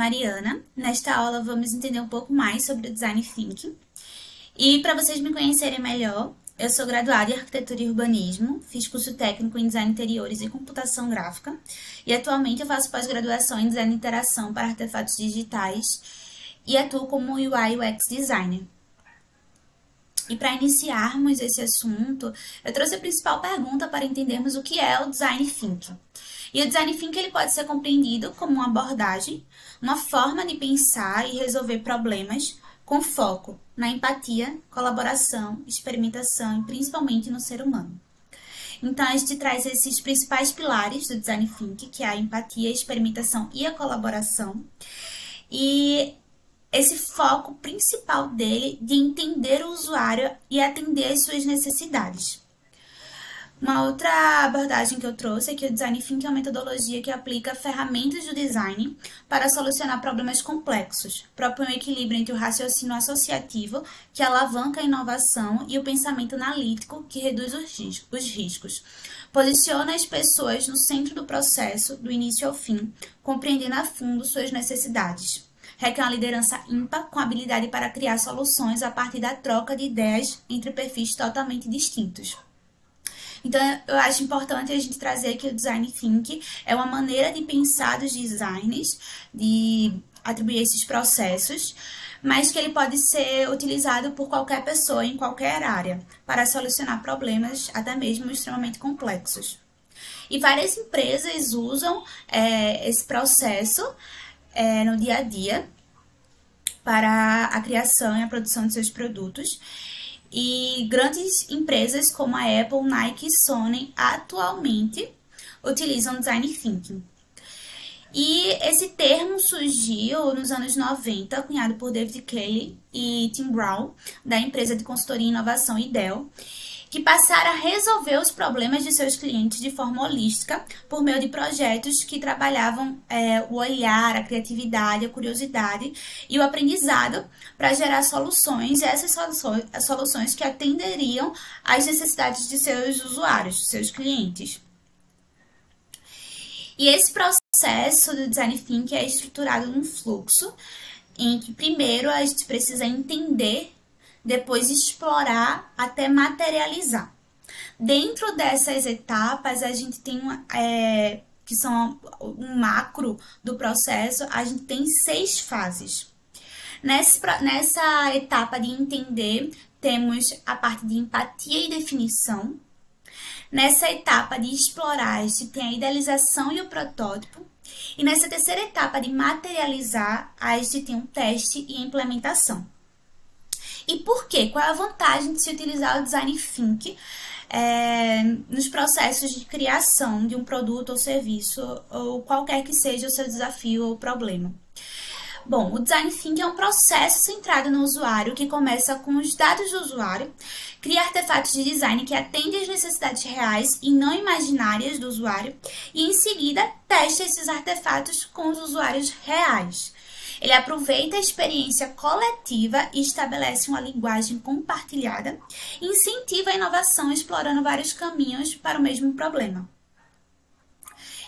Mariana. Nesta aula vamos entender um pouco mais sobre o Design Thinking. E para vocês me conhecerem melhor, eu sou graduada em Arquitetura e Urbanismo, fiz curso técnico em Design Interiores e Computação Gráfica e atualmente eu faço pós-graduação em Design de Interação para Artefatos Digitais e atuo como UI UX Designer. E para iniciarmos esse assunto, eu trouxe a principal pergunta para entendermos o que é o Design Thinking. E o Design Thinking ele pode ser compreendido como uma abordagem, uma forma de pensar e resolver problemas com foco na empatia, colaboração, experimentação e principalmente no ser humano. Então, a gente traz esses principais pilares do Design Thinking, que é a empatia, a experimentação e a colaboração. E esse foco principal dele de entender o usuário e atender às suas necessidades. Uma outra abordagem que eu trouxe é que o Design Thinking é uma metodologia que aplica ferramentas do design para solucionar problemas complexos, propõe um equilíbrio entre o raciocínio associativo, que alavanca a inovação, e o pensamento analítico, que reduz os riscos. Posiciona as pessoas no centro do processo, do início ao fim, compreendendo a fundo suas necessidades. Requer uma liderança ímpar com habilidade para criar soluções a partir da troca de ideias entre perfis totalmente distintos. Então, eu acho importante a gente trazer que o Design Thinking é uma maneira de pensar dos designers, de atribuir esses processos, mas que ele pode ser utilizado por qualquer pessoa em qualquer área para solucionar problemas até mesmo extremamente complexos. E várias empresas usam esse processo no dia a dia para a criação e a produção de seus produtos. E grandes empresas como a Apple, Nike e Sony atualmente utilizam Design Thinking. E esse termo surgiu nos anos 90, cunhado por David Kelley e Tim Brown, da empresa de consultoria e inovação Dell, que passaram a resolver os problemas de seus clientes de forma holística por meio de projetos que trabalhavam o olhar, a criatividade, a curiosidade e o aprendizado para gerar soluções, e essas soluções que atenderiam às necessidades de seus usuários, de seus clientes. E esse processo do Design Thinking é estruturado num fluxo em que primeiro a gente precisa entender, depois explorar até materializar. Dentro dessas etapas, a gente tem que são um macro do processo, a gente tem 6 fases. Nessa etapa de entender, temos a parte de empatia e definição. Nessa etapa de explorar, a gente tem a idealização e o protótipo. E nessa terceira etapa de materializar, a gente tem um teste e implementação. E por quê? Qual é a vantagem de se utilizar o Design Thinking nos processos de criação de um produto ou serviço, ou qualquer que seja o seu desafio ou problema? Bom, o Design Thinking é um processo centrado no usuário que começa com os dados do usuário, cria artefatos de design que atendem às necessidades reais e não imaginárias do usuário e, em seguida, testa esses artefatos com os usuários reais. Ele aproveita a experiência coletiva e estabelece uma linguagem compartilhada e incentiva a inovação explorando vários caminhos para o mesmo problema.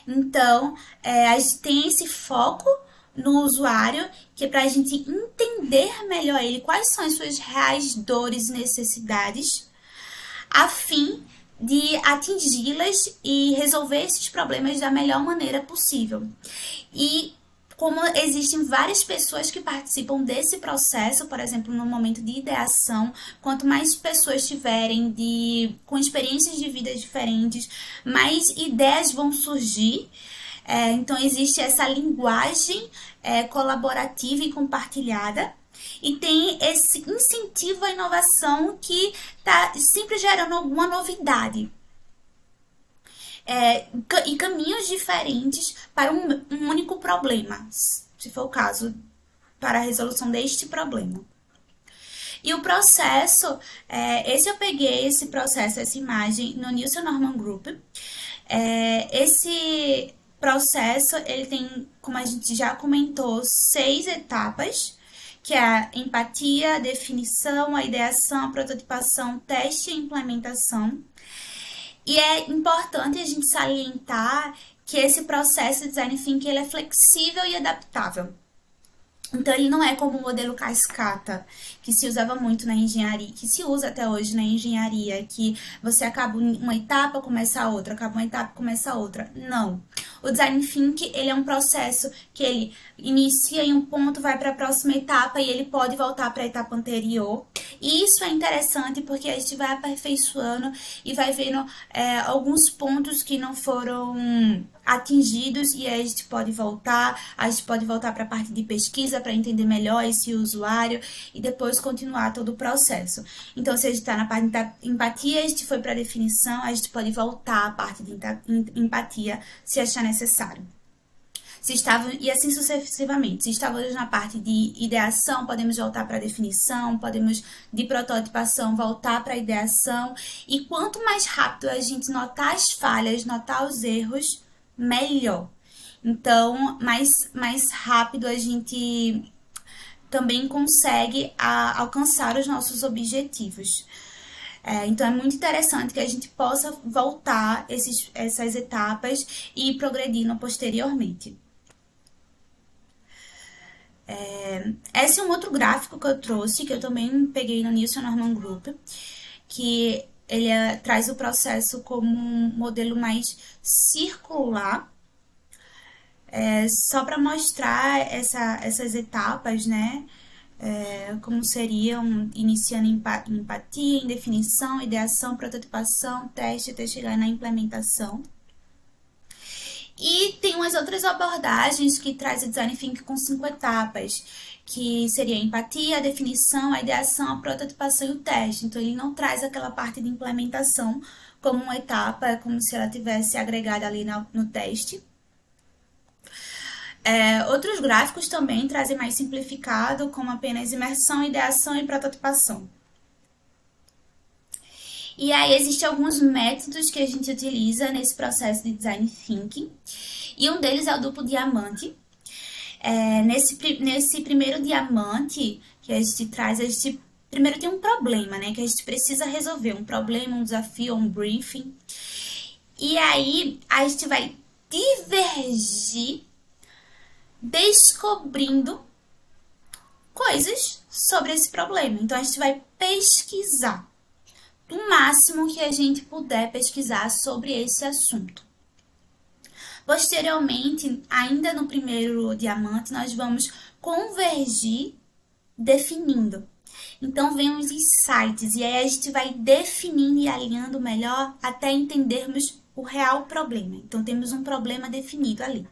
Então, a gente tem esse foco no usuário, que é para a gente entender melhor ele, quais são as suas reais dores e necessidades, a fim de atingi-las e resolver esses problemas da melhor maneira possível. E como existem várias pessoas que participam desse processo, por exemplo, no momento de ideação, quanto mais pessoas tiverem com experiências de vida diferentes, mais ideias vão surgir. Então, existe essa linguagem colaborativa e compartilhada. E tem esse incentivo à inovação que está sempre gerando alguma novidade. E caminhos diferentes para um único problema, se for o caso, para a resolução deste problema. E o processo, eu peguei esse processo, essa imagem, no Nielsen Norman Group. Esse processo, ele tem, como a gente já comentou, 6 etapas, que é a empatia, a definição, a ideação, a prototipação, teste e implementação. E é importante a gente salientar que esse processo de Design Thinking ele é flexível e adaptável. Então, ele não é como o modelo cascata, que se usava muito na engenharia, que se usa até hoje na engenharia, que você acaba uma etapa, começa a outra, acaba uma etapa, começa a outra. Não. O Design Thinking, ele é um processo que ele inicia em um ponto, vai para a próxima etapa e ele pode voltar para a etapa anterior. E isso é interessante porque a gente vai aperfeiçoando e vai vendo alguns pontos que não foram atingidos e aí a gente pode voltar para a parte de pesquisa para entender melhor esse usuário e depois continuar todo o processo. Então, se a gente está na parte de empatia, a gente foi para a definição, a gente pode voltar à parte de empatia se achar necessário. E assim sucessivamente. Se estávamos na parte de ideação, podemos voltar para a definição, podemos de prototipação voltar para a ideação. E quanto mais rápido a gente notar as falhas, notar os erros, melhor. Então, mais rápido a gente também consegue alcançar os nossos objetivos. Então, é muito interessante que a gente possa voltar essas etapas e ir progredindo posteriormente. Esse é um outro gráfico que eu trouxe, que eu também peguei no Nielsen Norman Group, que ele traz o processo como um modelo mais circular, só para mostrar essas etapas, né? Como seriam iniciando em empatia, em definição, ideação, prototipação, teste, até chegar na implementação. E tem umas outras abordagens que traz o Design Thinking com 5 etapas, que seria a empatia, a definição, a ideação, a prototipação e o teste. Então, ele não traz aquela parte de implementação como uma etapa, como se ela tivesse agregada ali no teste. Outros gráficos também trazem mais simplificado, como apenas imersão, ideação e prototipação. E aí, existem alguns métodos que a gente utiliza nesse processo de Design Thinking. E um deles é o duplo diamante. Nesse primeiro diamante que a gente traz, a gente primeiro tem um problema, né? Que a gente precisa resolver. Um problema, um desafio, um briefing. E aí, a gente vai divergir descobrindo coisas sobre esse problema. Então, a gente vai pesquisar o máximo que a gente puder pesquisar sobre esse assunto. Posteriormente, ainda no primeiro diamante, nós vamos convergir definindo. Então, vem os insights e aí a gente vai definindo e alinhando melhor até entendermos o real problema. Então, temos um problema definido ali.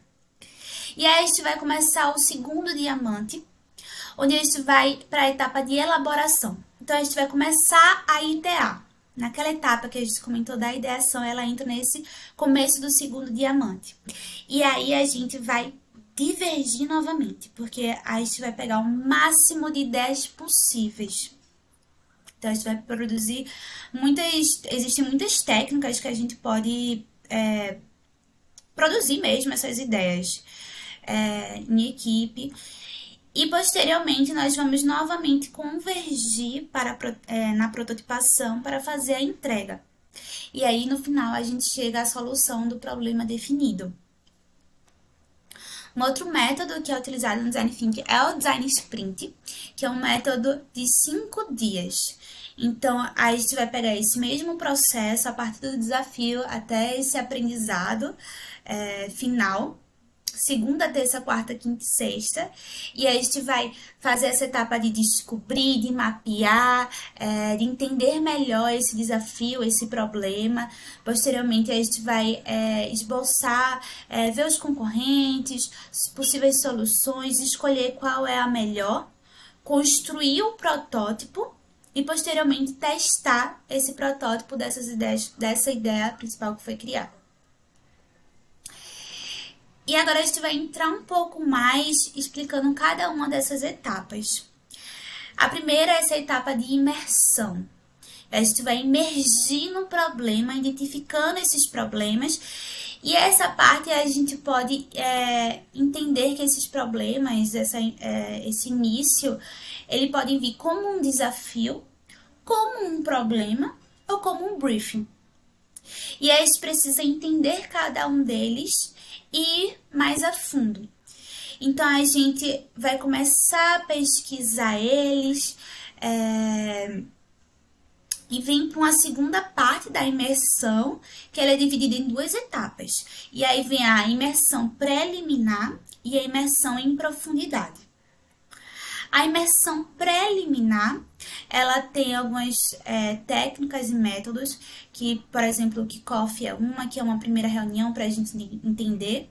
E aí, a gente vai começar o segundo diamante, onde a gente vai para a etapa de elaboração. Então, a gente vai começar a idear. Naquela etapa que a gente comentou da ideação, ela entra nesse começo do segundo diamante. E aí, a gente vai divergir novamente, porque a gente vai pegar o máximo de ideias possíveis. Então, a gente vai produzir existem muitas técnicas que a gente pode produzir mesmo essas ideias em equipe. E, posteriormente, nós vamos novamente convergir na prototipação para fazer a entrega. E aí, no final, a gente chega à solução do problema definido. Um outro método que é utilizado no Design Thinking é o Design Sprint, que é um método de 5 dias. Então, a gente vai pegar esse mesmo processo, a partir do desafio até esse aprendizado final, segunda, terça, quarta, quinta e sexta. E aí a gente vai fazer essa etapa de descobrir, de mapear, de entender melhor esse desafio, esse problema. Posteriormente, a gente vai esboçar, ver os concorrentes, possíveis soluções, escolher qual é a melhor, construir o protótipo e, posteriormente, testar esse protótipo dessa ideia principal que foi criada. E agora a gente vai entrar um pouco mais explicando cada uma dessas etapas. A primeira é essa etapa de imersão. A gente vai imergir no problema, identificando esses problemas. E essa parte a gente pode entender que esses problemas, esse início, ele pode vir como um desafio, como um problema ou como um briefing. E aí a gente precisa entender cada um deles e ir mais a fundo. Então, a gente vai começar a pesquisar eles, e vem para uma segunda parte da imersão, que ela é dividida em 2 etapas. E aí vem a imersão preliminar e a imersão em profundidade. A imersão preliminar, ela tem algumas técnicas e métodos, que, por exemplo, o kickoff é uma, que é uma primeira reunião para a gente entender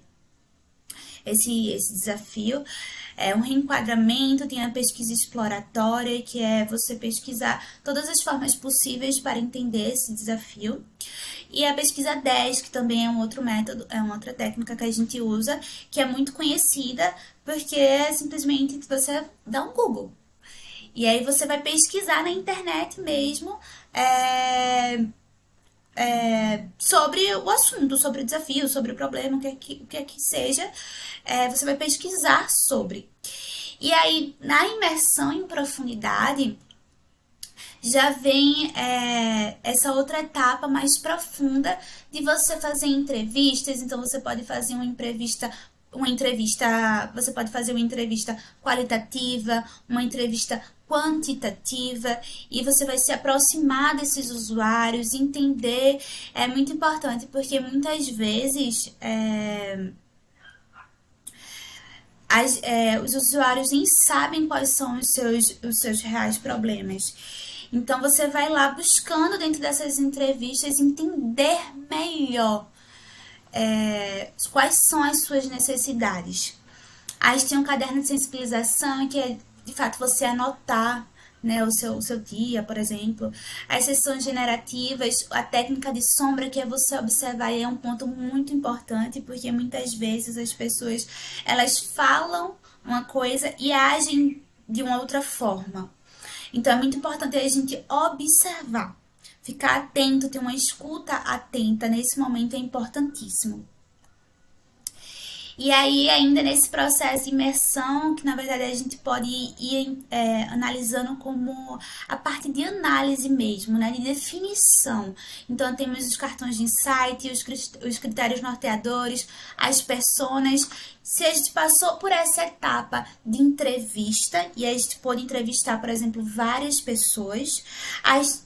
esse desafio. Um reenquadramento, tem a pesquisa exploratória, que é você pesquisar todas as formas possíveis para entender esse desafio. E a pesquisa 10, que também é um outro método, é uma outra técnica que a gente usa, que é muito conhecida, porque é simplesmente você dá um Google. E aí você vai pesquisar na internet mesmo, sobre o assunto, sobre o desafio, sobre o problema, o que é que seja, você vai pesquisar sobre. E aí, na imersão em profundidade, já vem essa outra etapa mais profunda de você fazer entrevistas. Então, você pode fazer você pode fazer uma entrevista qualitativa, uma entrevista quantitativa, e você vai se aproximar desses usuários, entender. É muito importante, porque muitas vezes os usuários nem sabem quais são os seus reais problemas. Então, você vai lá buscando dentro dessas entrevistas entender melhor quais são as suas necessidades. Aí tem um caderno de sensibilização, que é, de fato, você anotar, né, o seu dia, por exemplo. As sessões generativas, a técnica de sombra, que é você observar, e é um ponto muito importante, porque muitas vezes as pessoas, elas falam uma coisa e agem de uma outra forma. Então, é muito importante a gente observar, ficar atento, ter uma escuta atenta. Nesse momento é importantíssimo. E aí, ainda nesse processo de imersão, que na verdade a gente pode ir analisando como a parte de análise mesmo, né, de definição. Então, temos os cartões de insight, os critérios norteadores, as personas. Se a gente passou por essa etapa de entrevista, e a gente pode entrevistar, por exemplo, várias pessoas,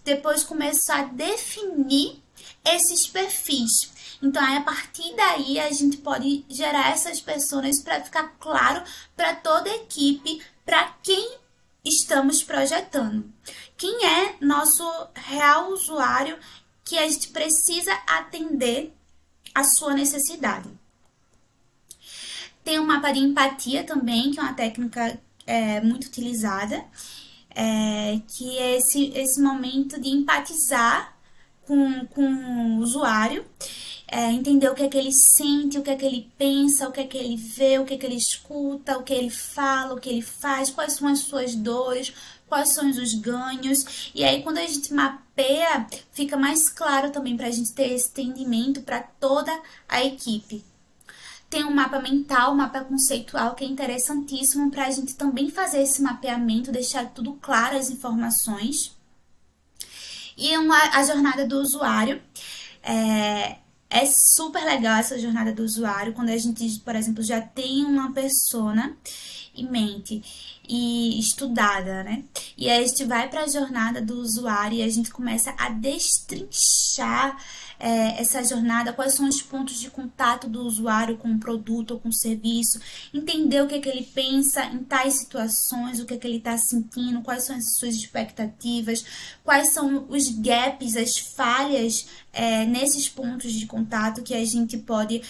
depois começar a definir esses perfis. Então, aí, a partir daí, a gente pode gerar essas pessoas para ficar claro para toda a equipe, para quem estamos projetando. Quem é nosso real usuário que a gente precisa atender a sua necessidade. Tem um mapa de empatia também, que é uma técnica muito utilizada, que é esse momento de empatizar com o usuário, entender o que é que ele sente, o que é que ele pensa, o que é que ele vê, o que é que ele escuta, o que ele fala, o que ele faz, quais são as suas dores, quais são os ganhos. E aí, quando a gente mapeia, fica mais claro também para a gente ter esse entendimento para toda a equipe. Tem um mapa mental, um mapa conceitual, que é interessantíssimo para a gente também fazer esse mapeamento, deixar tudo claro, as informações. E a jornada do usuário. É super legal essa jornada do usuário, quando a gente, por exemplo, já tem uma persona em mente e estudada, né? E aí a gente vai para a jornada do usuário e a gente começa a destrinchar essa jornada, quais são os pontos de contato do usuário com o produto ou com o serviço, entender o que é que ele pensa em tais situações, o que é que ele está sentindo, quais são as suas expectativas, quais são os gaps, as falhas nesses pontos de contato, que a gente pode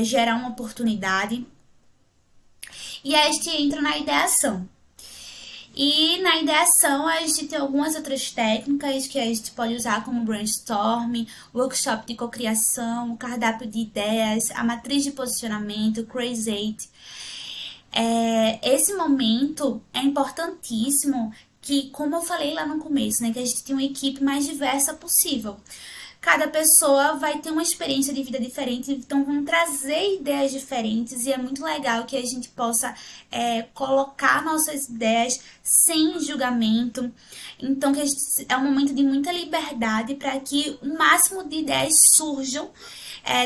gerar uma oportunidade. E aí a gente entra na ideação. E na ideação a gente tem algumas outras técnicas que a gente pode usar, como brainstorming, workshop de cocriação, o cardápio de ideias, a matriz de posicionamento, o Crazy 8. Esse momento é importantíssimo, que, como eu falei lá no começo, né, que a gente tem uma equipe mais diversa possível. Cada pessoa vai ter uma experiência de vida diferente, então vão trazer ideias diferentes, e é muito legal que a gente possa colocar nossas ideias sem julgamento. Então, que é um momento de muita liberdade para que o máximo de ideias surjam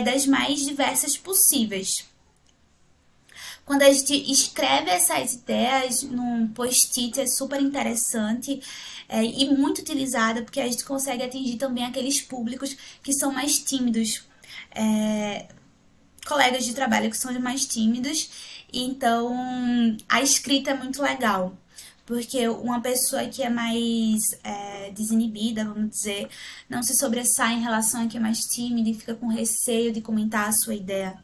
das mais diversas possíveis. Quando a gente escreve essas ideias num post-it, é super interessante e muito utilizada, porque a gente consegue atingir também aqueles públicos que são mais tímidos, colegas de trabalho que são mais tímidos. Então, a escrita é muito legal, porque uma pessoa que é mais desinibida, vamos dizer, não se sobressai em relação a quem é mais tímida e fica com receio de comentar a sua ideia.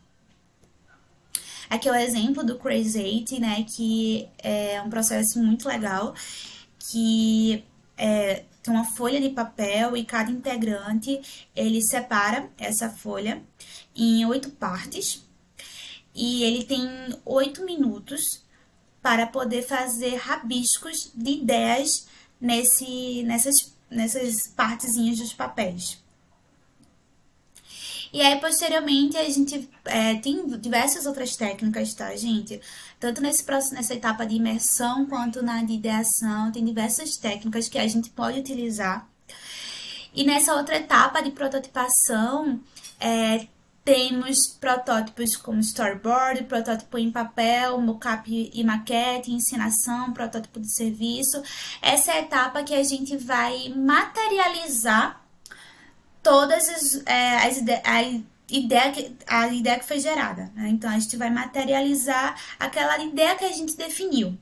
Aqui é o exemplo do Crazy 8, né, que é um processo muito legal, que tem uma folha de papel e cada integrante, ele separa essa folha em 8 partes e ele tem 8 minutos para poder fazer rabiscos de ideias nessas partezinhas dos papéis. E aí, posteriormente, a gente tem diversas outras técnicas, tá, gente? Tanto nessa etapa de imersão quanto na de ideação, tem diversas técnicas que a gente pode utilizar. E nessa outra etapa de prototipação, temos protótipos como storyboard, protótipo em papel, mockup e maquete, ensinação, protótipo de serviço. Essa é a etapa que a gente vai materializar todas a ideia que foi gerada, né? Então, a gente vai materializar aquela ideia que a gente definiu,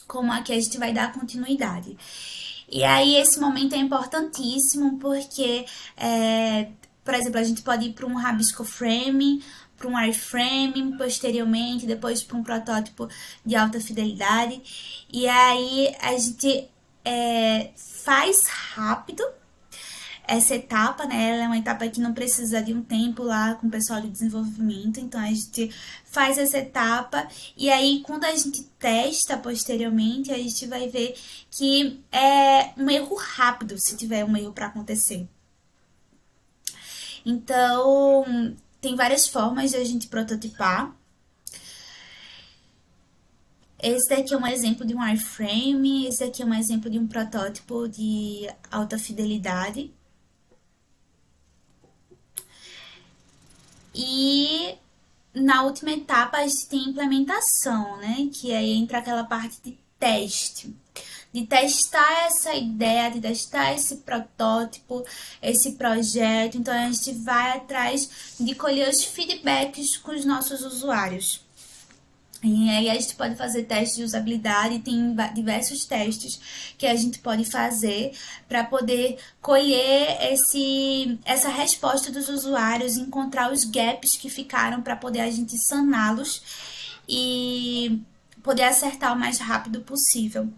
como a que a gente vai dar continuidade. E aí, esse momento é importantíssimo, porque, por exemplo, a gente pode ir para um rabisco frame, para um wireframe, posteriormente, depois para um protótipo de alta fidelidade. E aí, a gente faz rápido essa etapa, né? Ela é uma etapa que não precisa de um tempo lá com o pessoal de desenvolvimento, então a gente faz essa etapa e aí quando a gente testa posteriormente, a gente vai ver que é um erro rápido, se tiver um erro para acontecer. Então, tem várias formas de a gente prototipar. Esse daqui é um exemplo de um wireframe, esse daqui é um exemplo de um protótipo de alta fidelidade. E na última etapa a gente tem implementação, né? Que aí entra aquela parte de teste. De testar essa ideia, de testar esse protótipo, esse projeto. Então, a gente vai atrás de colher os feedbacks com os nossos usuários. E aí a gente pode fazer testes de usabilidade, tem diversos testes que a gente pode fazer para poder colher essa resposta dos usuários, encontrar os gaps que ficaram para poder a gente saná-los e poder acertar o mais rápido possível.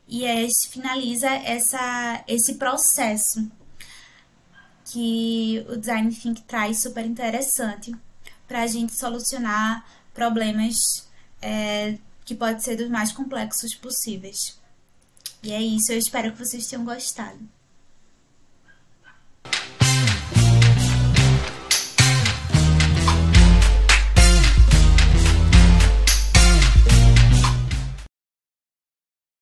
E aí a gente finaliza esse processo que o Design Thinking traz super interessante para a gente solucionar problemas que pode ser dos mais complexos possíveis. E é isso, eu espero que vocês tenham gostado.